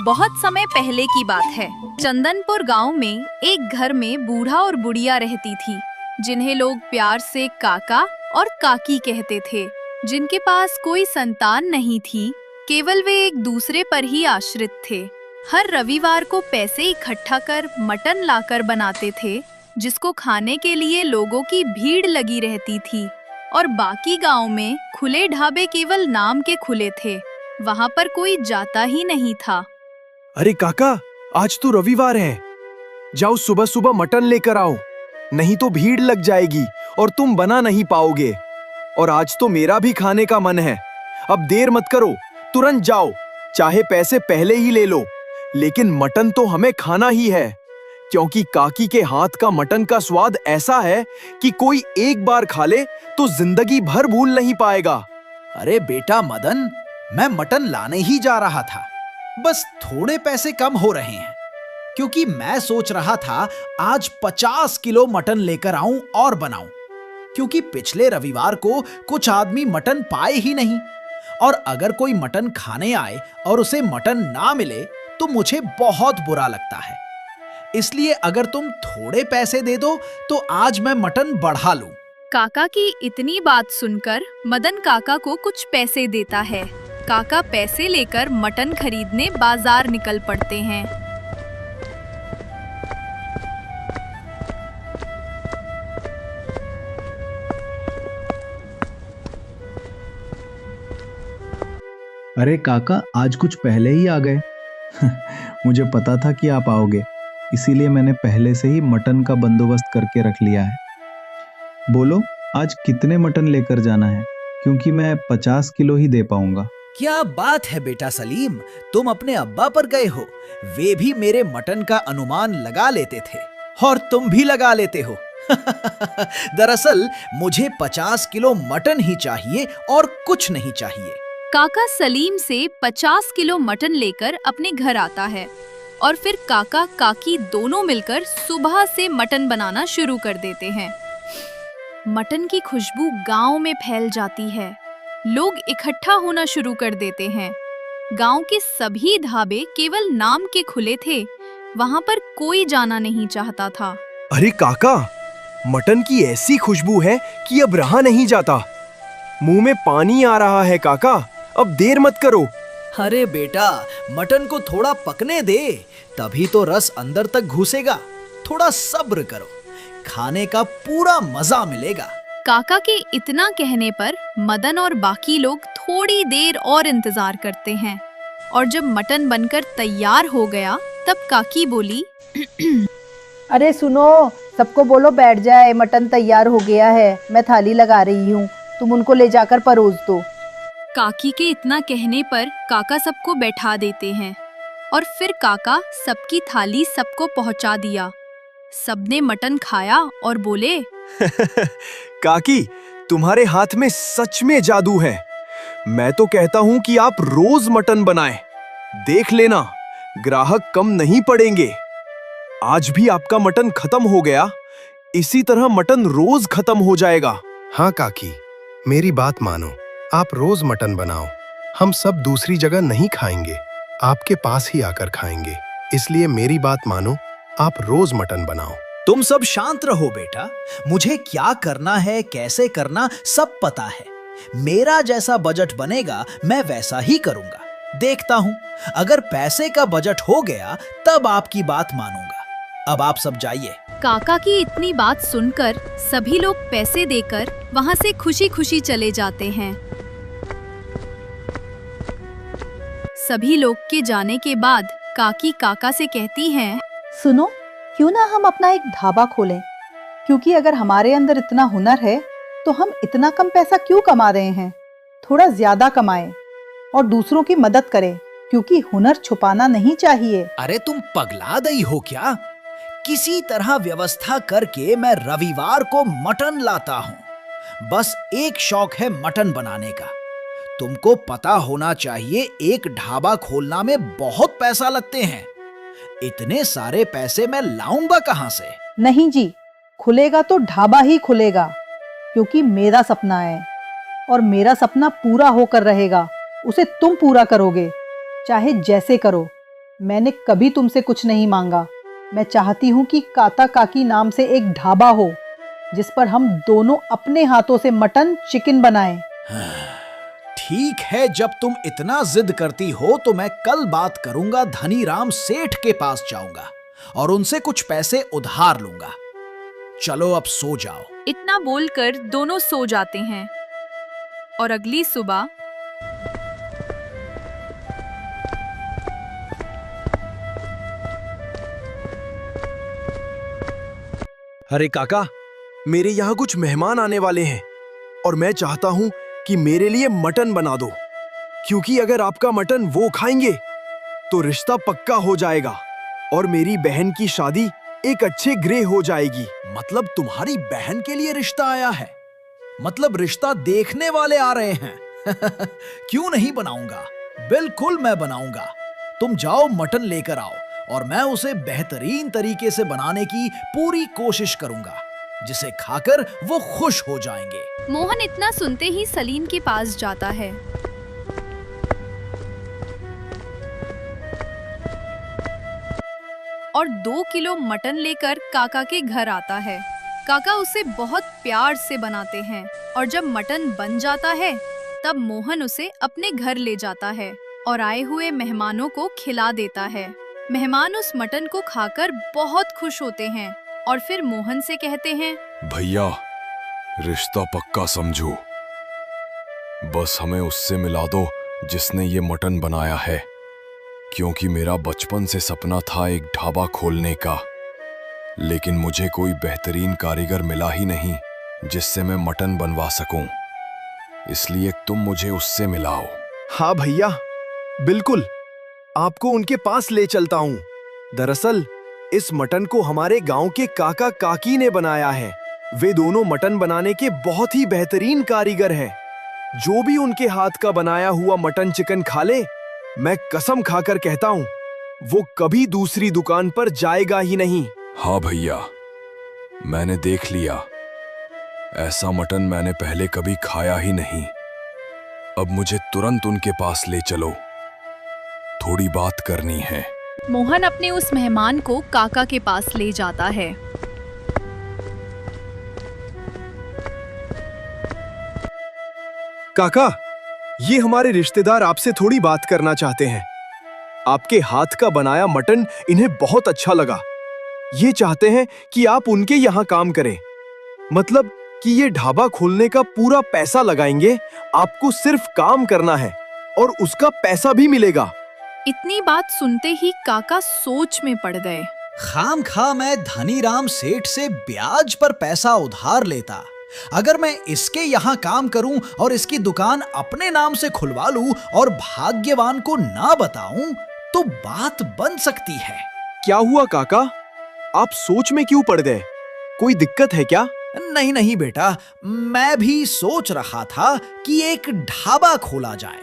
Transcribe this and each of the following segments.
बहुत समय पहले की बात है। चंदनपुर गांव में एक घर में बूढ़ा और बुढ़िया रहती थी, जिन्हें लोग प्यार से काका और काकी कहते थे। जिनके पास कोई संतान नहीं थी, केवल वे एक दूसरे पर ही आश्रित थे। हर रविवार को पैसे इकट्ठा कर मटन लाकर बनाते थे, जिसको खाने के लिए लोगों की भीड़ लगी रहती थी। और बाकी गांव में खुले ढाबे केवल नाम के खुले थे, वहां पर कोई जाता ही नहीं था। अरे काका, आज तो रविवार है, जाओ सुबह सुबह मटन लेकर आओ, नहीं तो भीड़ लग जाएगी और तुम बना नहीं पाओगे। और आज तो मेरा भी खाने का मन है, अब देर मत करो, तुरंत जाओ, चाहे पैसे पहले ही ले लो, लेकिन मटन तो हमें खाना ही है, क्योंकि काकी के हाथ का मटन का स्वाद ऐसा है कि कोई एक बार खा ले तो जिंदगी भर भूल नहीं पाएगा। अरे बेटा मदन, मैं मटन लाने ही जा रहा था, बस थोड़े पैसे कम हो रहे हैं, क्योंकि मैं सोच रहा था आज 50 किलो मटन लेकर आऊं और बनाऊं, क्योंकि पिछले रविवार को कुछ आदमी मटन पाए ही नहीं, और अगर कोई मटन खाने आए और उसे मटन ना मिले तो मुझे बहुत बुरा लगता है। इसलिए अगर तुम थोड़े पैसे दे दो तो आज मैं मटन बढ़ा लूं। काका की इतनी बात सुनकर मदन काका को कुछ पैसे देता है। काका पैसे लेकर मटन खरीदने बाजार निकल पड़ते हैं। अरे काका, आज कुछ पहले ही आ गए। मुझे पता था कि आप आओगे, इसीलिए मैंने पहले से ही मटन का बंदोबस्त करके रख लिया है। बोलो, आज कितने मटन लेकर जाना है, क्योंकि मैं 50 किलो ही दे पाऊंगा। क्या बात है बेटा सलीम, तुम अपने अब्बा पर गए हो। वे भी मेरे मटन का अनुमान लगा लेते थे और तुम भी लगा लेते हो। दरअसल मुझे 50 किलो मटन ही चाहिए और कुछ नहीं चाहिए। काका सलीम से 50 किलो मटन लेकर अपने घर आता है और फिर काका काकी दोनों मिलकर सुबह से मटन बनाना शुरू कर देते हैं। मटन की खुशबू गांव में फैल जाती है, लोग इकट्ठा होना शुरू कर देते हैं। गांव के सभी ढाबे केवल नाम के खुले थे, वहां पर कोई जाना नहीं चाहता था। अरे काका, मटन की ऐसी खुशबू है कि अब रहा नहीं जाता, मुंह में पानी आ रहा है काका, अब देर मत करो। अरे बेटा, मटन को थोड़ा पकने दे, तभी तो रस अंदर तक घुसेगा। थोड़ा सब्र करो, खाने का पूरा मजा मिलेगा। काका के इतना कहने पर मदन और बाकी लोग थोड़ी देर और इंतजार करते हैं, और जब मटन बनकर तैयार हो गया तब काकी बोली, अरे सुनो, सबको बोलो बैठ जाए, मटन तैयार हो गया है, मैं थाली लगा रही हूँ, तुम उनको ले जाकर परोस दो। काकी के इतना कहने पर काका सबको बैठा देते हैं और फिर काका सबकी थाली सबको पहुंचा दिया। सबने मटन खाया और बोले, काकी, तुम्हारे हाथ में सच में जादू है। मैं तो कहता हूँ कि आप रोज मटन बनाएं, देख लेना ग्राहक कम नहीं पड़ेंगे। आज भी आपका मटन खत्म हो गया, इसी तरह मटन रोज खत्म हो जाएगा। हाँ काकी, मेरी बात मानो, आप रोज मटन बनाओ, हम सब दूसरी जगह नहीं खाएंगे, आपके पास ही आकर खाएंगे, इसलिए मेरी बात मानो, आप रोज मटन बनाओ। तुम सब शांत रहो बेटा, मुझे क्या करना है, कैसे करना सब पता है। मेरा जैसा बजट बनेगा मैं वैसा ही करूंगा। देखता हूं, अगर पैसे का बजट हो गया तब आपकी बात मानूंगा। अब आप सब जाइए। काका की इतनी बात सुनकर सभी लोग पैसे देकर वहां से खुशी खुशी चले जाते हैं। सभी लोग के जाने के बाद काकी काका से कहती हैं, सुनो, क्यों ना हम अपना एक ढाबा खोलें, क्योंकि अगर हमारे अंदर इतना हुनर है तो हम इतना कम पैसा क्यों कमा रहे हैं, थोड़ा ज्यादा कमाएं और दूसरों की मदद करें, क्योंकि हुनर छुपाना नहीं चाहिए। अरे तुम पगला गई हो क्या? किसी तरह व्यवस्था करके मैं रविवार को मटन लाता हूँ। बस एक शौक है मटन बनाने का। तुमको पता होना चाहिए, एक ढाबा खोलना में बहुत पैसा लगते हैं। इतने सारे पैसे मैं लाऊंगा कहां से? नहीं जी, खुलेगा तो ढाबा ही खुलेगा, क्योंकि मेरा सपना है और मेरा सपना पूरा होकर रहेगा, उसे तुम पूरा करोगे, चाहे जैसे करो। मैंने कभी तुमसे कुछ नहीं मांगा। मैं चाहती हूँ कि काका काकी नाम से एक ढाबा हो जिस पर हम दोनों अपने हाथों से मटन चिकन बनाएं। ठीक है, जब तुम इतना जिद करती हो तो मैं कल बात करूंगा, धनीराम सेठ के पास जाऊंगा और उनसे कुछ पैसे उधार लूंगा। चलो अब सो जाओ। इतना बोलकर दोनों सो जाते हैं और अगली सुबह अरे काका, मेरे यहाँ कुछ मेहमान आने वाले हैं और मैं चाहता हूँ कि मेरे लिए मटन बना दो, क्योंकि अगर आपका मटन वो खाएंगे तो रिश्ता पक्का हो जाएगा और मेरी बहन की शादी एक अच्छे ग्रे हो जाएगी। मतलब तुम्हारी बहन के लिए रिश्ता आया है? मतलब रिश्ता देखने वाले आ रहे हैं? क्यों नहीं बनाऊंगा, बिल्कुल मैं बनाऊंगा। तुम जाओ मटन लेकर आओ और मैं उसे बेहतरीन तरीके से बनाने की पूरी कोशिश करूंगा, जिसे खाकर वो खुश हो जाएंगे। मोहन इतना सुनते ही सलीम के पास जाता है। और 2 किलो मटन लेकर काका के घर आता है। काका उसे बहुत प्यार से बनाते हैं और जब मटन बन जाता है तब मोहन उसे अपने घर ले जाता है और आए हुए मेहमानों को खिला देता है। मेहमान उस मटन को खाकर बहुत खुश होते हैं और फिर मोहन से कहते हैं, भैया, रिश्ता पक्का समझो। बस हमें उससे मिला दो जिसने ये मटन बनाया है, क्योंकि मेरा बचपन से सपना था एक ढाबा खोलने का, लेकिन मुझे कोई बेहतरीन कारीगर मिला ही नहीं जिससे मैं मटन बनवा सकूं। इसलिए तुम मुझे उससे मिलाओ। हाँ भैया, बिल्कुल, आपको उनके पास ले चलता हूँ। दरअसल इस मटन को हमारे गांव के काका काकी ने बनाया है। वे दोनों मटन बनाने के बहुत ही बेहतरीन कारीगर हैं। जो भी उनके हाथ का बनाया हुआ मटन चिकन खा ले, मैं कसम खाकर कहता हूँ वो कभी दूसरी दुकान पर जाएगा ही नहीं। हाँ भैया, मैंने देख लिया, ऐसा मटन मैंने पहले कभी खाया ही नहीं। अब मुझे तुरंत उनके पास ले चलो, थोड़ी बात करनी है। मोहन अपने उस मेहमान को काका के पास ले जाता है। काका, ये हमारे रिश्तेदार आपसे थोड़ी बात करना चाहते हैं। आपके हाथ का बनाया मटन इन्हें बहुत अच्छा लगा। ये चाहते हैं कि आप उनके यहाँ काम करें, मतलब कि ये ढाबा खोलने का पूरा पैसा लगाएंगे। आपको सिर्फ काम करना है और उसका पैसा भी मिलेगा। इतनी बात सुनते ही काका सोच में पड़ गए। खामखा मैं धनीराम सेठ से ब्याज पर पैसा उधार लेता। अगर मैं इसके यहाँ काम करूं और इसकी दुकान अपने नाम से खुलवा लूं और भाग्यवान को ना बताऊं तो बात बन सकती है। क्या हुआ काका, आप सोच में क्यों पड़ गए? कोई दिक्कत है क्या? नहीं नहीं बेटा, मैं भी सोच रहा था कि एक ढाबा खोला जाए,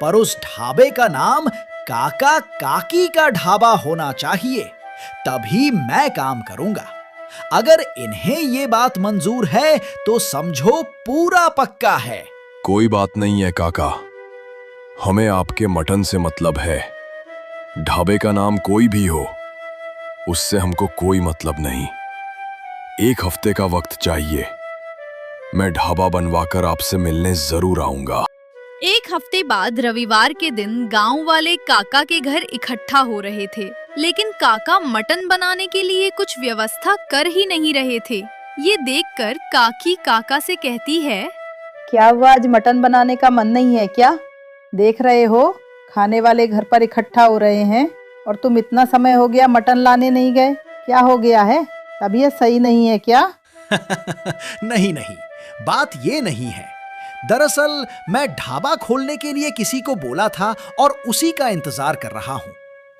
पर उस ढाबे का नाम काका काकी का ढाबा होना चाहिए, तभी मैं काम करूंगा। अगर इन्हें ये बात मंजूर है तो समझो पूरा पक्का है। कोई बात नहीं है काका, हमें आपके मटन से मतलब है। ढाबे का नाम कोई भी हो, उससे हमको कोई मतलब नहीं। 1 हफ्ते का वक्त चाहिए, मैं ढाबा बनवाकर आपसे मिलने जरूर आऊंगा। 1 हफ्ते बाद रविवार के दिन गांव वाले काका के घर इकट्ठा हो रहे थे, लेकिन काका मटन बनाने के लिए कुछ व्यवस्था कर ही नहीं रहे थे। ये देखकर काकी काका से कहती है, क्या हुआ, आज मटन बनाने का मन नहीं है क्या? देख रहे हो खाने वाले घर पर इकट्ठा हो रहे हैं और तुम इतना समय हो गया मटन लाने नहीं गए। क्या हो गया है? तबीयत सही नहीं है क्या? नहीं नहीं, बात ये नहीं है। दरअसल मैं ढाबा खोलने के लिए किसी को बोला था और उसी का इंतजार कर रहा हूँ।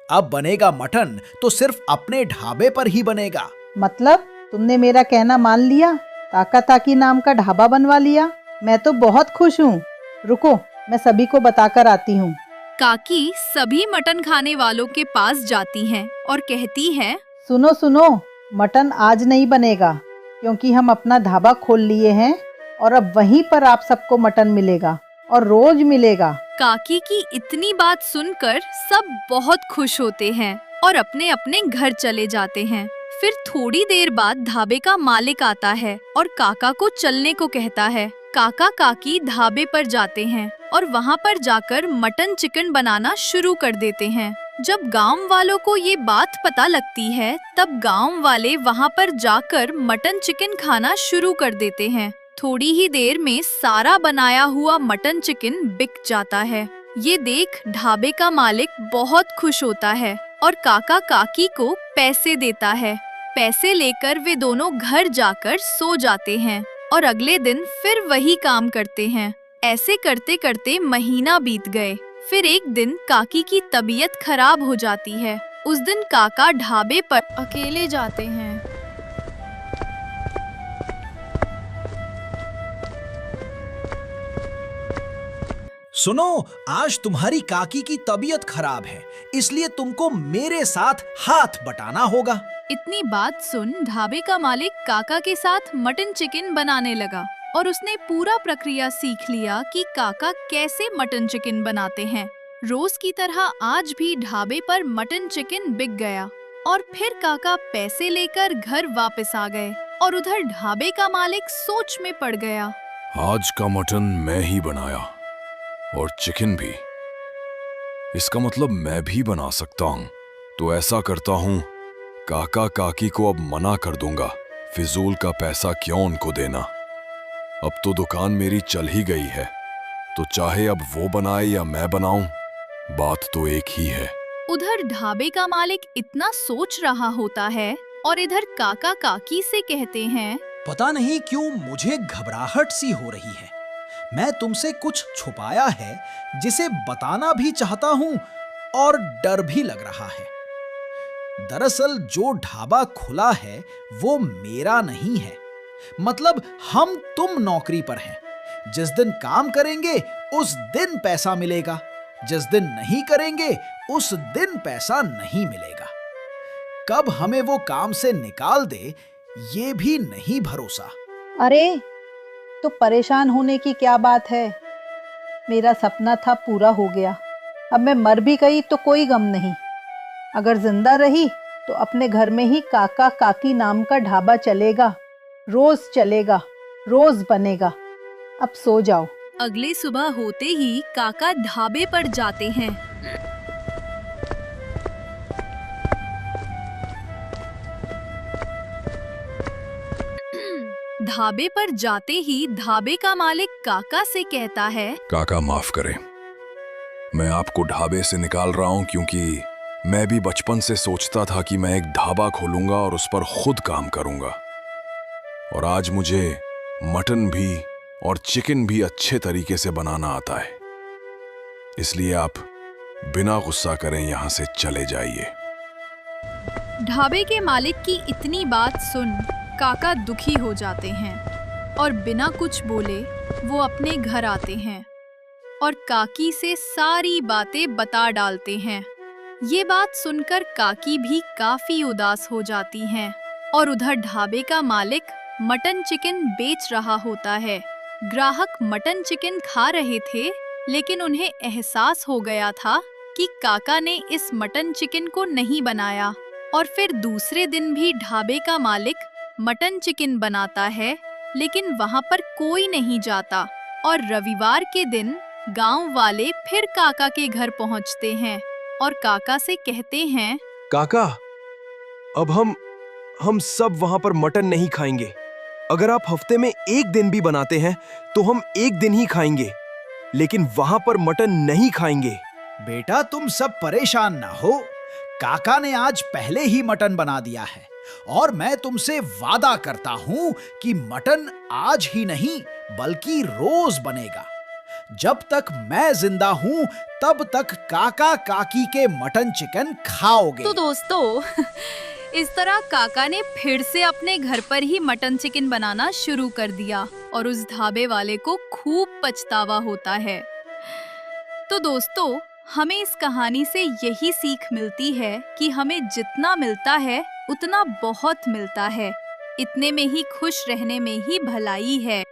अब बनेगा मटन तो सिर्फ अपने ढाबे पर ही बनेगा। मतलब तुमने मेरा कहना मान लिया, काका ताकी नाम का ढाबा बनवा लिया? मैं तो बहुत खुश हूँ। रुको, मैं सभी को बताकर आती हूँ। काकी सभी मटन खाने वालों के पास जाती हैं और कहती है, सुनो सुनो, मटन आज नहीं बनेगा क्योंकि हम अपना ढाबा खोल लिए हैं और अब वहीं पर आप सबको मटन मिलेगा और रोज मिलेगा। काकी की इतनी बात सुनकर सब बहुत खुश होते हैं और अपने अपने घर चले जाते हैं। फिर थोड़ी देर बाद ढाबे का मालिक आता है और काका को चलने को कहता है। काका काकी ढाबे पर जाते हैं और वहाँ पर जाकर मटन चिकन बनाना शुरू कर देते हैं। जब गांव वालों को ये बात पता लगती है तब गांव वाले वहाँ पर जाकर मटन चिकन खाना शुरू कर देते हैं। थोड़ी ही देर में सारा बनाया हुआ मटन चिकन बिक जाता है। ये देख ढाबे का मालिक बहुत खुश होता है और काका काकी को पैसे देता है। पैसे लेकर वे दोनों घर जाकर सो जाते हैं और अगले दिन फिर वही काम करते हैं। ऐसे करते करते महीना बीत गए। फिर एक दिन काकी की तबीयत खराब हो जाती है। उस दिन काका ढाबे पर अकेले जाते हैं। सुनो, आज तुम्हारी काकी की तबीयत खराब है, इसलिए तुमको मेरे साथ हाथ बटाना होगा। इतनी बात सुन ढाबे का मालिक काका के साथ मटन चिकन बनाने लगा और उसने पूरा प्रक्रिया सीख लिया कि काका कैसे मटन चिकन बनाते हैं। रोज की तरह आज भी ढाबे पर मटन चिकन बिक गया और फिर काका पैसे लेकर घर वापस आ गए और उधर ढाबे का मालिक सोच में पड़ गया। आज का मटन मैं ही बनाया और चिकन भी। इसका मतलब मैं भी बना सकता हूँ। तो ऐसा करता हूँ, काका काकी को अब मना कर दूंगा। फिजूल का पैसा क्यों उनको देना। अब तो दुकान मेरी चल ही गई है, तो चाहे अब वो बनाए या मैं बनाऊं, बात तो एक ही है। उधर ढाबे का मालिक इतना सोच रहा होता है और इधर काका काकी से कहते हैं, पता नहीं क्यों मुझे घबराहट सी हो रही है। मैं तुमसे कुछ छुपाया है जिसे बताना भी चाहता हूँ और डर भी लग रहा है। दरअसल जो ढाबा खुला है वो मेरा नहीं है। मतलब हम तुम नौकरी पर हैं। जिस दिन काम करेंगे उस दिन पैसा मिलेगा, जिस दिन नहीं करेंगे उस दिन पैसा नहीं मिलेगा। कब हमें वो काम से निकाल दे ये भी नहीं भरोसा। अरे तो परेशान होने की क्या बात है। मेरा सपना था पूरा हो गया। अब मैं मर भी गई तो कोई गम नहीं। अगर जिंदा रही तो अपने घर में ही काका काकी नाम का ढाबा चलेगा। रोज चलेगा, रोज बनेगा। अब सो जाओ। अगली सुबह होते ही काका ढाबे पर जाते हैं। ढाबे पर जाते ही ढाबे का मालिक काका से कहता है, काका माफ करें, मैं आपको ढाबे से निकाल रहा हूं क्योंकि मैं भी बचपन से सोचता था कि मैं एक ढाबा खोलूंगा और उस पर खुद काम करूंगा। और आज मुझे मटन भी और चिकन भी अच्छे तरीके से बनाना आता है। इसलिए आप बिना गुस्सा करें यहां से चले जाइए। ढाबे के मालिक की इतनी बात सुन काका दुखी हो जाते हैं और बिना कुछ बोले वो अपने घर आते हैं और काकी से सारी बातें बता डालते हैं। ये बात सुनकर काकी भी काफी उदास हो जाती हैं और उधर ढाबे का मालिक मटन चिकन बेच रहा होता है। ग्राहक मटन चिकन खा रहे थे, लेकिन उन्हें एहसास हो गया था कि काका ने इस मटन चिकन को नहीं बनाया। और फिर दूसरे दिन भी ढाबे का मालिक मटन चिकन बनाता है, लेकिन वहाँ पर कोई नहीं जाता। और रविवार के दिन गांव वाले फिर काका के घर पहुँचते हैं और काका से कहते हैं, काका, अब हम सब वहां पर मटन नहीं खाएंगे। अगर आप हफ्ते में एक दिन भी बनाते हैं तो हम एक दिन ही खाएंगे, लेकिन वहां पर मटन नहीं खाएंगे। बेटा तुम सब परेशान ना हो, काका ने आज पहले ही मटन बना दिया है और मैं तुमसे वादा करता हूं कि मटन आज ही नहीं बल्कि रोज बनेगा। जब तक मैं जिंदा हूं तब तक काका काकी के मटन चिकन खाओगे। तो दोस्तों इस तरह काका ने फिर से अपने घर पर ही मटन चिकन बनाना शुरू कर दिया और उस ढाबे वाले को खूब पछतावा होता है। तो दोस्तों हमें इस कहानी से यही सीख मिलती है कि हमें जितना मिलता है उतना बहुत मिलता है। इतने में ही खुश रहने में ही भलाई है।